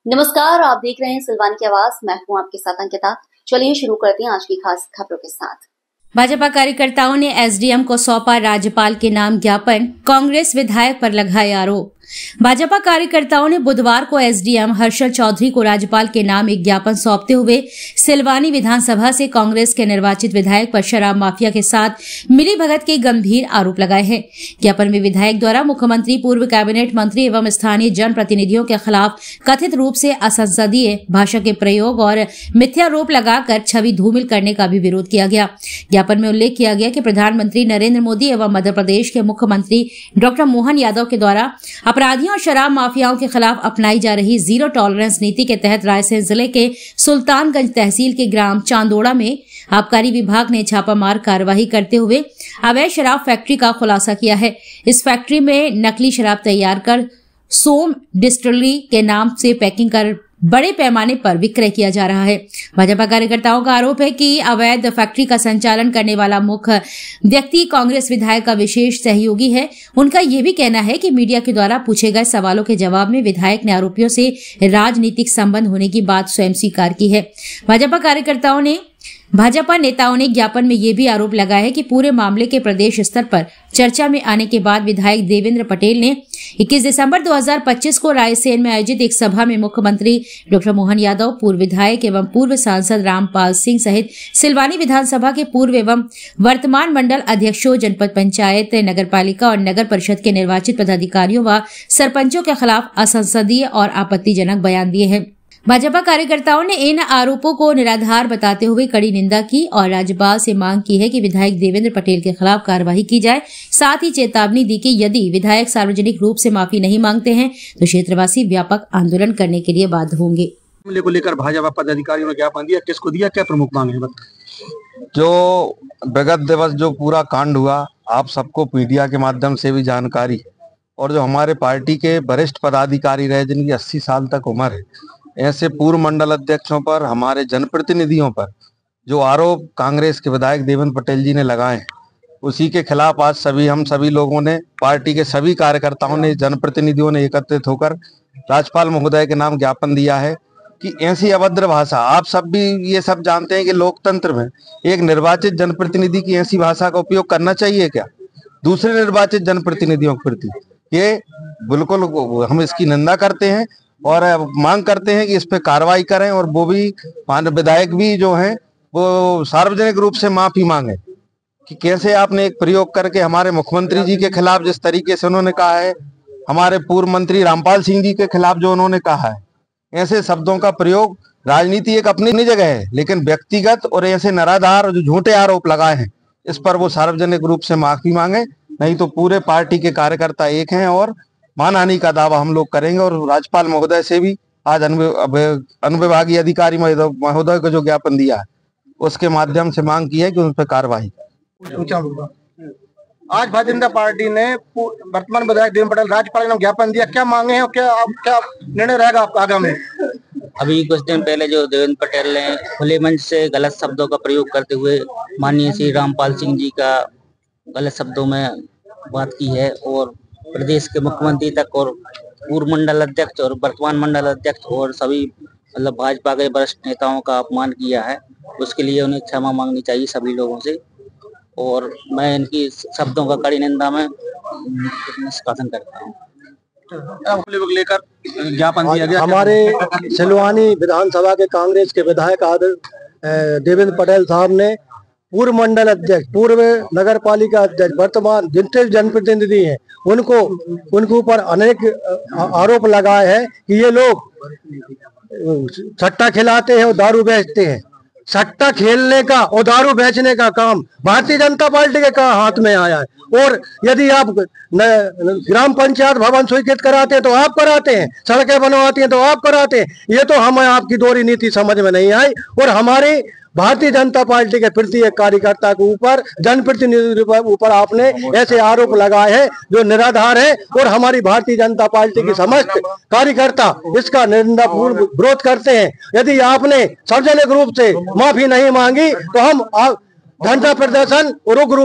नमस्कार, आप देख रहे हैं सिलवानी की आवाज। मैं हूं आपके साथ अंकिता। चलिए शुरू करते हैं आज की खास खबरों के साथ। भाजपा कार्यकर्ताओं ने एसडीएम को सौंपा राज्यपाल के नाम ज्ञापन, कांग्रेस विधायक पर लगाए आरोप। भाजपा कार्यकर्ताओं ने बुधवार को एसडीएम हर्षल चौधरी को राज्यपाल के नाम एक ज्ञापन सौंपते हुए सिलवानी विधानसभा से कांग्रेस के निर्वाचित विधायक पर शराब माफिया के साथ मिलीभगत के गंभीर आरोप लगाए हैं। ज्ञापन में विधायक द्वारा मुख्यमंत्री, पूर्व कैबिनेट मंत्री एवं स्थानीय जनप्रतिनिधियों के खिलाफ कथित रूप से असंसदीय भाषा के प्रयोग और मिथ्यारोप लगाकर छवि धूमिल करने का भी विरोध किया गया। ज्ञापन में उल्लेख किया गया कि प्रधानमंत्री नरेंद्र मोदी एवं मध्य प्रदेश के मुख्यमंत्री डॉक्टर मोहन यादव के द्वारा अपराधियों और शराब माफियाओं के खिलाफ अपनाई जा रही जीरो टॉलरेंस नीति के तहत रायसेन जिले के सुल्तानगंज तहसील के ग्राम चांदोड़ा में आबकारी विभाग ने छापामार कार्रवाई करते हुए अवैध शराब फैक्ट्री का खुलासा किया है। इस फैक्ट्री में नकली शराब तैयार कर सोम डिस्टिलरी के नाम से पैकिंग कर बड़े पैमाने पर विक्रय किया जा रहा है। भाजपा कार्यकर्ताओं का आरोप है कि अवैध फैक्ट्री का संचालन करने वाला मुख्य व्यक्ति कांग्रेस विधायक का विशेष सहयोगी है। उनका यह भी कहना है कि मीडिया के द्वारा पूछे गए सवालों के जवाब में विधायक ने आरोपियों से राजनीतिक संबंध होने की बात स्वयं स्वीकार की है। भाजपा नेताओं ने ज्ञापन में यह भी आरोप लगाया है कि पूरे मामले के प्रदेश स्तर पर चर्चा में आने के बाद विधायक देवेंद्र पटेल ने 21 दिसंबर 2025 को रायसेन में आयोजित एक सभा में मुख्यमंत्री डॉक्टर मोहन यादव, पूर्व विधायक एवं पूर्व सांसद रामपाल सिंह सहित सिलवानी विधानसभा के पूर्व एवं वर्तमान मंडल अध्यक्षों, जनपद पंचायत, नगरपालिका और नगर परिषद के निर्वाचित पदाधिकारियों व सरपंचों के खिलाफ असंसदीय और आपत्तिजनक बयान दिए हैं। भाजपा कार्यकर्ताओं ने इन आरोपों को निराधार बताते हुए कड़ी निंदा की और राज्यपाल से मांग की है कि विधायक देवेंद्र पटेल के खिलाफ कार्रवाई की जाए। साथ ही चेतावनी दी कि यदि विधायक सार्वजनिक रूप से माफी नहीं मांगते हैं तो क्षेत्रवासी व्यापक आंदोलन करने के लिए बाध्य होंगे। को लेकर भाजपा पदाधिकारियों ने ज्ञापन दिया, किसको दिया, क्या प्रमुख मांग है? जो विगत दिवस जो पूरा कांड हुआ, आप सबको मीडिया के माध्यम से भी जानकारी, और जो हमारे पार्टी के वरिष्ठ पदाधिकारी रहे जिनकी 80 साल तक उम्र है, ऐसे पूर्व मंडल अध्यक्षों पर, हमारे जनप्रतिनिधियों पर जो आरोप कांग्रेस के विधायक देवेंद्र पटेल जी ने लगाए, उसी के खिलाफ आज हम सभी लोगों ने, पार्टी के सभी कार्यकर्ताओं ने, जनप्रतिनिधियों ने एकत्रित होकर राज्यपाल महोदय के नाम ज्ञापन दिया है कि ऐसी अभद्र भाषा, आप सब भी ये सब जानते हैं कि लोकतंत्र में एक निर्वाचित जनप्रतिनिधि की ऐसी भाषा का उपयोग करना चाहिए क्या दूसरे निर्वाचित जनप्रतिनिधियों के प्रति? ये बिल्कुल हम इसकी निंदा करते हैं और मांग करते हैं कि इस पे कार्रवाई करें, और वो भी विधायक भी जो हैं वो सार्वजनिक रूप से माफी मांगे कि कैसे आपने एक प्रयोग करके हमारे मुख्यमंत्री जी के खिलाफ जिस तरीके से उन्होंने कहा है, हमारे पूर्व मंत्री रामपाल सिंह जी के खिलाफ जो उन्होंने कहा है, ऐसे शब्दों का प्रयोग, राजनीति एक अपनी जगह है, लेकिन व्यक्तिगत और ऐसे निराधार जो झूठे आरोप लगाए हैं, इस पर वो सार्वजनिक रूप से माफी मांगे, नहीं तो पूरे पार्टी के कार्यकर्ता एक हैं और मानहानि का दावा हम लोग करेंगे। और राज्यपाल महोदय से भी आज अनुविभागीय अधिकारी महोदय को जो ज्ञापन दिया है, उसके माध्यम से मांग की है कि उन पर कार्रवाई। आज भारतीय जनता पार्टी ने वर्तमान विधायक देवेंद्र पटेल, राज्यपाल ने ज्ञापन दिया, क्या मांगे हैं और क्या निर्णय रहेगा आपका आगामी? अभी कुछ दिन पहले जो देवेंद्र पटेल ने खुले मंच से गलत शब्दों का प्रयोग करते हुए माननीय श्री रामपाल सिंह जी का गलत शब्दों में बात की है, और प्रदेश के मुख्यमंत्री तक और पूर्व मंडल अध्यक्ष और वर्तमान मंडल अध्यक्ष और सभी मतलब भाजपा के वरिष्ठ नेताओं का अपमान किया है, उसके लिए उन्हें क्षमा मांगनी चाहिए सभी लोगों से। और मैं इनकी शब्दों का कड़ी निंदा में निष्कासन करता हूँ। लेकर ज्ञापन दिया गया। हमारे सिलवानी विधानसभा के कांग्रेस के विधायक देवेंद्र पटेल साहब ने पूर्व मंडल अध्यक्ष, पूर्व नगर पालिका अध्यक्ष, वर्तमान जितने जनप्रतिनिधि हैं, उनके ऊपर अनेक आरोप लगाए हैं कि ये लोग सट्टा खिलाते हैं और दारू बेचते हैं। सट्टा खेलने का और दारू बेचने का काम भारतीय जनता पार्टी के हाथ में आया है, और यदि आप ग्राम पंचायत भवन स्वीकृत कराते हैं तो आप कराते हैं, सड़कें बनवाती हैं तो आप कराते हैं। ये तो हमें आपकी दोहरी नीति समझ में नहीं आई, और हमारी भारतीय जनता पार्टी के प्रति एक कार्यकर्ता के ऊपर, जनप्रतिनिधि के ऊपर आपने ऐसे आरोप लगाए हैं जो निराधार है, और हमारी भारतीय जनता पार्टी की समस्त कार्यकर्ता इसका निंदापूर्ण विरोध करते हैं। यदि आपने सार्वजनिक रूप से माफी नहीं मांगी तो हम धरना प्रदर्शन और उग्र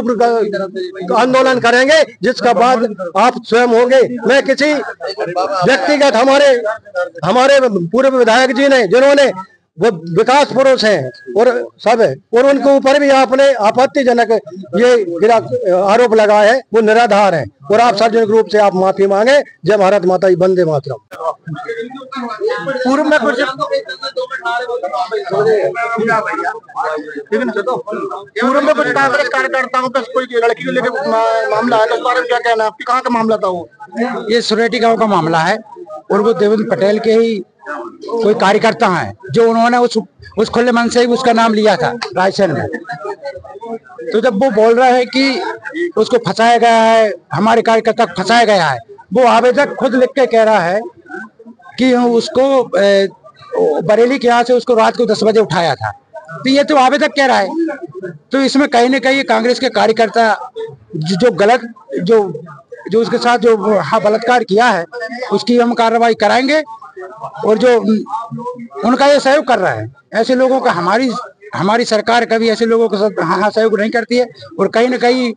आंदोलन करेंगे, जिसका बाद आप स्वयं होंगे। मैं किसी व्यक्तिगत हमारे पूर्व विधायक जी ने, जिन्होंने वो विकास पुरुष हैं और सब है, और उनके ऊपर भी आपने आपत्तिजनक ये आरोप लगाया है, वो निराधार है। और आप सार्वजनिक रूप से आप माफी मांगे। जय भारत माता की, वंदे मातरम। पूर्व में कुछ कांग्रेस कार्यकर्ताओं पे कोई लड़की को लेकर मामला है, तो उस बारे में क्या कहना है? कहाँ का मामला था वो? ये सुरेटी गांव का मामला है और वो देवेंद्र पटेल के ही कोई कार्यकर्ता हैं, जो उन्होंने उस खुले मन से ही उसका नाम लिया था रायसेन में। तो जब वो बोल रहे हैं कि उसको फंसाया गया है, हमारे कार्यकर्ता को फंसाया गया है, वो आवेदक खुद लिख के कह रहा है कि उसको बरेली के यहाँ से उसको रात को 10 बजे उठाया था। तो ये तो आवेदक कह रहा है। तो इसमें कहीं न कहीं कांग्रेस के कार्यकर्ता जो गलत जो उसके साथ जो बलात्कार किया है, उसकी हम कार्रवाई कराएंगे। और जो उनका ये सहयोग कर रहा है, ऐसे लोगों का हमारी सरकार कभी ऐसे लोगों के साथ सहयोग नहीं करती है। और कहीं न कहीं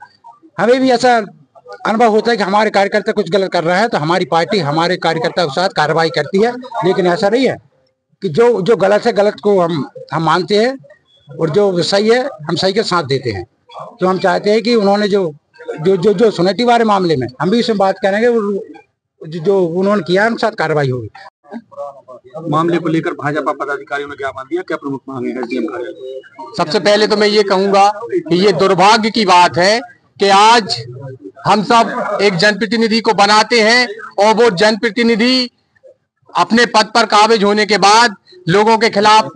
हमें भी ऐसा अनुभव होता है कि हमारे कार्यकर्ता कुछ गलत कर रहा है तो हमारी पार्टी हमारे कार्यकर्ता के साथ कार्रवाई करती है। लेकिन ऐसा नहीं है कि जो गलत है, गलत को हम मानते हैं और जो सही है हम सही के साथ देते हैं। तो हम चाहते हैं कि उन्होंने जो सुनेटी वाले मामले में हम भी इसमें बात करेंगे, जो उन्होंने किया उनके साथ कार्रवाई होगी। मामले को लेकर भाजपा पदाधिकारियों ने क्या मान दिया, क्या प्रमुख मांगे एसडीएम कार्यालय? सबसे पहले तो मैं ये कहूंगा कि ये दुर्भाग्य की बात है कि आज हम सब एक जनप्रतिनिधि को बनाते हैं और वो जनप्रतिनिधि अपने पद पर काबिज होने के बाद लोगों के खिलाफ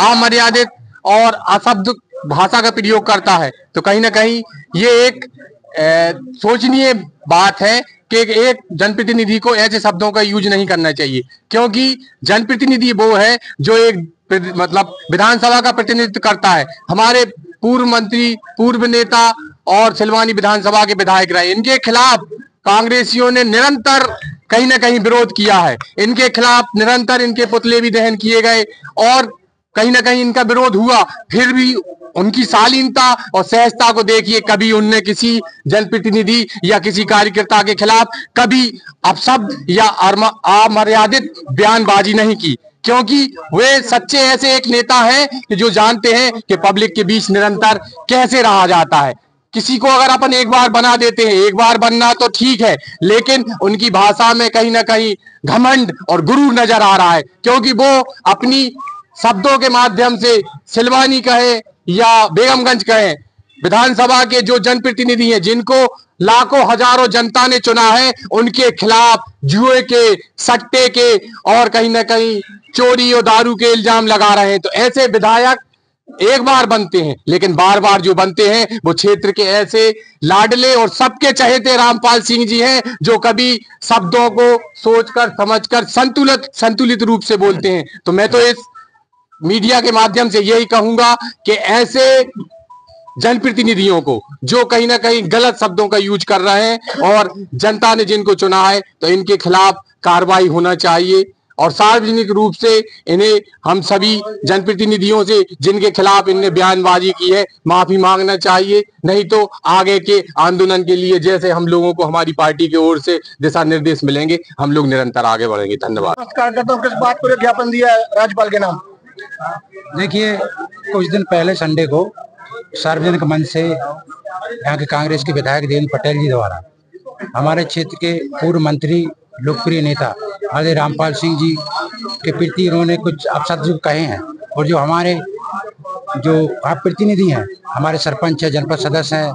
अमर्यादित और अशब्द भाषा का प्रयोग करता है। तो कहीं ना कहीं ये एक सोचनीय बात है कि एक जनप्रतिनिधि को ऐसे शब्दों का यूज नहीं करना चाहिए, क्योंकि जनप्रतिनिधि वो है जो एक मतलब विधानसभा का प्रतिनिधित्व करता है। हमारे पूर्व मंत्री, पूर्व नेता और सिलवानी विधानसभा के विधायक रहे, इनके खिलाफ कांग्रेसियों ने निरंतर कहीं ना कहीं विरोध किया है। इनके खिलाफ निरंतर इनके पुतले भी दहन किए गए और कहीं ना कहीं इनका विरोध हुआ। फिर भी उनकी शालीनता और सहजता को देखिए, कभी उनने किसी जनप्रतिनिधि या किसी कार्यकर्ता के खिलाफ कभी अपशब्द या अमर्यादित बयानबाजी नहीं की, क्योंकि वे सच्चे ऐसे एक नेता हैं कि जो जानते हैं कि पब्लिक के बीच निरंतर कैसे रहा जाता है। किसी को अगर अपन एक बार बना देते हैं, एक बार बनना तो ठीक है, लेकिन उनकी भाषा में कहीं ना कहीं घमंड और गुरूर नजर आ रहा है, क्योंकि वो अपनी शब्दों के माध्यम से सिलवानी कहे या बेगमगंज कहे, विधानसभा के जो जनप्रतिनिधि हैं, जिनको लाखों हजारों जनता ने चुना है, उनके खिलाफ जुए के, सट्टे के और कहीं ना कहीं चोरी और दारू के इल्जाम लगा रहे हैं। तो ऐसे विधायक एक बार बनते हैं, लेकिन बार बार जो बनते हैं वो क्षेत्र के ऐसे लाडले और सबके चहेते रामपाल सिंह जी हैं, जो कभी शब्दों को सोचकर समझकर संतुलित रूप से बोलते हैं। तो मैं तो इस मीडिया के माध्यम से यही कहूंगा कि ऐसे जनप्रतिनिधियों को जो कहीं ना कहीं गलत शब्दों का यूज कर रहे हैं और जनता ने जिनको चुना है, तो इनके खिलाफ कार्रवाई होना चाहिए और सार्वजनिक रूप से इन्हें हम सभी जनप्रतिनिधियों से जिनके खिलाफ इनने बयानबाजी की है माफी मांगना चाहिए। नहीं तो आगे के आंदोलन के लिए जैसे हम लोगों को हमारी पार्टी की ओर से दिशा निर्देश मिलेंगे, हम लोग निरंतर आगे बढ़ेंगे। धन्यवाद। किस बात को ज्ञापन दिया है राज्यपाल के नाम? देखिए, कुछ दिन पहले संडे को सार्वजनिक मंच से यहाँ के कांग्रेस के विधायक देवेंद्र पटेल जी द्वारा हमारे क्षेत्र के पूर्व मंत्री, लोकप्रिय नेता आदरणीय रामपाल सिंह जी के प्रति उन्होंने कुछ अपशब्द कहे हैं। और जो हमारे आप प्रतिनिधि हैं, हमारे सरपंच है, जनपद सदस्य हैं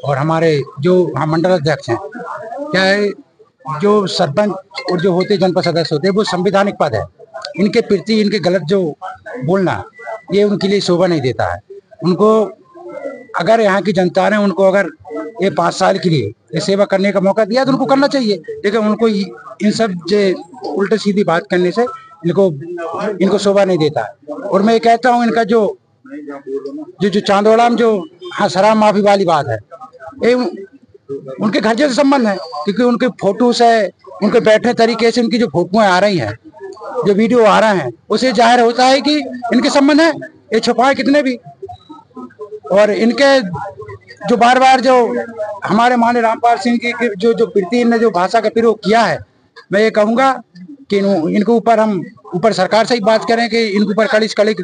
और हमारे जो मंडल अध्यक्ष हैं, क्या है जो सरपंच और जो होते जनपद सदस्य होते हैं वो संवैधानिक पद है। इनके प्रति इनके गलत जो बोलना, ये उनके लिए शोभा नहीं देता है। उनको अगर यहाँ की जनता ने उनको अगर ये 5 साल के लिए ये सेवा करने का मौका दिया तो उनको करना चाहिए, लेकिन उनको इन सब उल्टे सीधी बात करने से इनको शोभा नहीं देता है। और मैं ये कहता हूँ, इनका जो चांदोड़ा में जो शराब माफी वाली बात है, ये उनके घर जैसे संबंध है, क्योंकि उनके फोटो से, उनके बैठने तरीके से, उनकी जो फोटोएं आ रही हैं, जो वीडियो आ रहा है, उसे जाहिर होता है कि इनके संबंध है। ये छुपाए कितने भी, और इनके जो बार बार जो हमारे माननीय रामपाल सिंह की जो प्रीति ने जो भाषा का प्रयोग किया है, मैं ये कहूँगा कि इनके ऊपर हम ऊपर सरकार से ही बात करें कि इनके ऊपर कड़ी से कड़ी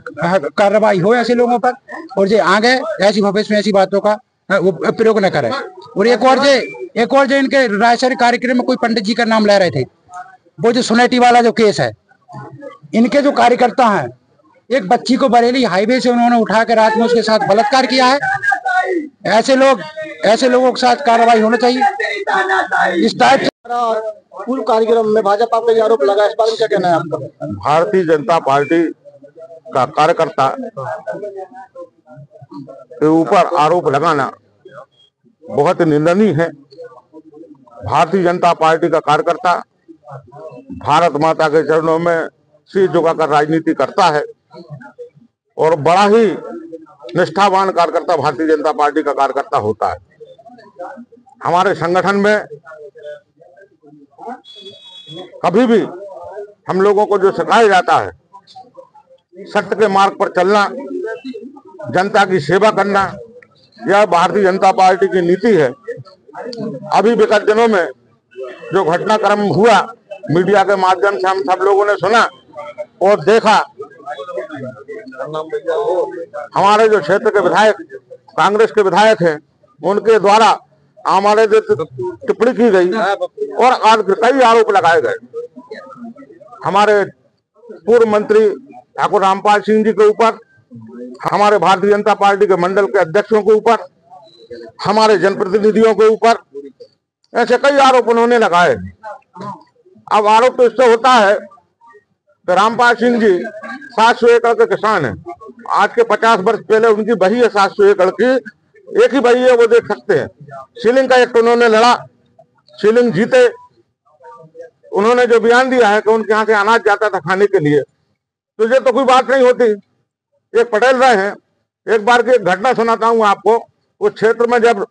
कार्रवाई हो ऐसे लोगों पर, और जो आगे ऐसी भविष्य में ऐसी बातों का वो प्रयोग न करें। और एक और जो इनके रायसरी कार्यक्रम में कोई पंडित जी का नाम ले रहे थे, वो जो सुनेटी वाला जो केस है, इनके जो कार्यकर्ता हैं, एक बच्ची को बरेली हाईवे से उन्होंने उठा कर रात में उसके साथ बलात्कार किया है। ऐसे लोगों के साथ कार्रवाई होना चाहिए। इस टाइप पूर्व कार्यक्रम में भाजपा पे आरोप लगा, इस बारे में क्या कहना है आपका? भारतीय जनता पार्टी का कार्यकर्ता के ऊपर आरोप लगाना बहुत निंदनीय है। भारतीय जनता पार्टी का कार्यकर्ता भारत माता के चरणों में सिर झुकाकर राजनीति करता है और बड़ा ही निष्ठावान कार्यकर्ता भारतीय जनता पार्टी का कार्यकर्ता होता है। हमारे संगठन में कभी भी हम लोगों को जो सिखाया जाता है, सत्य के मार्ग पर चलना, जनता की सेवा करना, यह भारतीय जनता पार्टी की नीति है। अभी विगत दिनों में जो घटनाक्रम हुआ, मीडिया के माध्यम से हम सब लोगों ने सुना और देखा। हमारे जो क्षेत्र के विधायक, कांग्रेस के विधायक हैं, उनके द्वारा हमारे जो टिप्पणी की गई और आज कई आरोप लगाए गए हमारे पूर्व मंत्री ठाकुर रामपाल सिंह जी के ऊपर, हमारे भारतीय जनता पार्टी के मंडल के अध्यक्षों के ऊपर, हमारे जनप्रतिनिधियों के ऊपर, ऐसे कई आरोप उन्होंने लगाए। अब आरोप तो इससे होता है कि रामपाल सिंह जी 700 एकड़ के किसान हैं। आज के 50 वर्ष पहले उनकी बही है 700 एकड़ की, एक ही बही है, वो देख सकते हैं। सीलिंग का एक्ट उन्होंने लड़ा, सीलिंग जीते। उन्होंने जो बयान दिया है कि उनके यहाँ से अनाज जाता था खाने के लिए, तो ये तो कोई बात नहीं होती। एक पटेल रहे हैं, एक बार की एक घटना सुनाता हूँ आपको। उस क्षेत्र में जब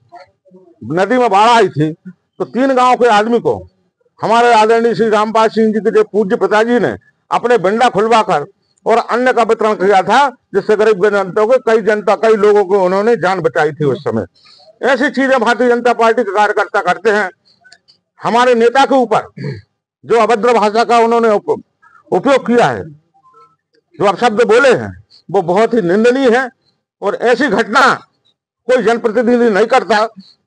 नदी में बाढ़ आई थी तो 3 गांव के आदमी को हमारे आदरणीय श्री रामपाल सिंह जी के जो पूज्य पिताजी ने अपने बिंडा खुलवाकर और अन्न का वितरण किया था, जिससे गरीब जनता को कई लोगों को उन्होंने जान बचाई थी उस समय। ऐसी चीजें भारतीय जनता पार्टी के कार्यकर्ता करते हैं। हमारे नेता के ऊपर जो अभद्र भाषा का उन्होंने उपयोग किया है, जो अपशब्द बोले हैं, वो बहुत ही निंदनीय है और ऐसी घटना कोई जनप्रतिनिधि नहीं करता।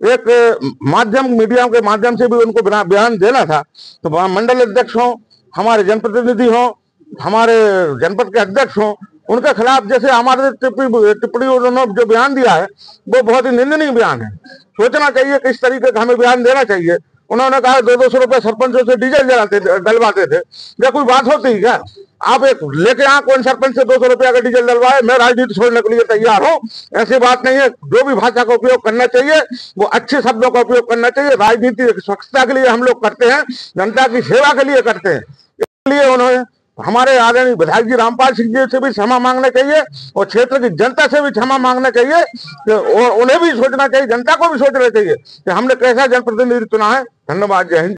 एक माध्यम, मीडिया के माध्यम से भी उनको बयान देना था, तो मंडल अध्यक्ष हो, हमारे जनप्रतिनिधि हो, हमारे जनपद के अध्यक्ष हो, उनके खिलाफ जैसे हमारे टिप्पणी उन्होंने जो बयान दिया है वो बहुत ही निंदनीय बयान है। सोचना चाहिए किस तरीके का हमें बयान देना चाहिए। उन्होंने कहा 200 रुपए सरपंचों से डीजल डलवाते थे, क्या कोई बात होती है क्या? आप एक लेके यहाँ कौन सरपंच से 200 रुपया का डीजल डलवाए? मैं राजनीति छोड़ने के लिए तैयार हूँ। ऐसी बात नहीं है। जो भी भाषा का उपयोग करना चाहिए वो अच्छे शब्दों का उपयोग करना चाहिए। राजनीति स्वच्छता के लिए हम लोग करते हैं, जनता की सेवा के लिए करते हैं। इसलिए उन्होंने हमारे आदरणीय विधायक जी रामपाल सिंह जी से भी क्षमा मांगना चाहिए और क्षेत्र की जनता से भी क्षमा मांगना चाहिए और उन्हें भी सोचना चाहिए, जनता को भी सोचना चाहिए कि हमने कैसा जनप्रतिनिधि चुना है। धन्यवाद। जय हिंद।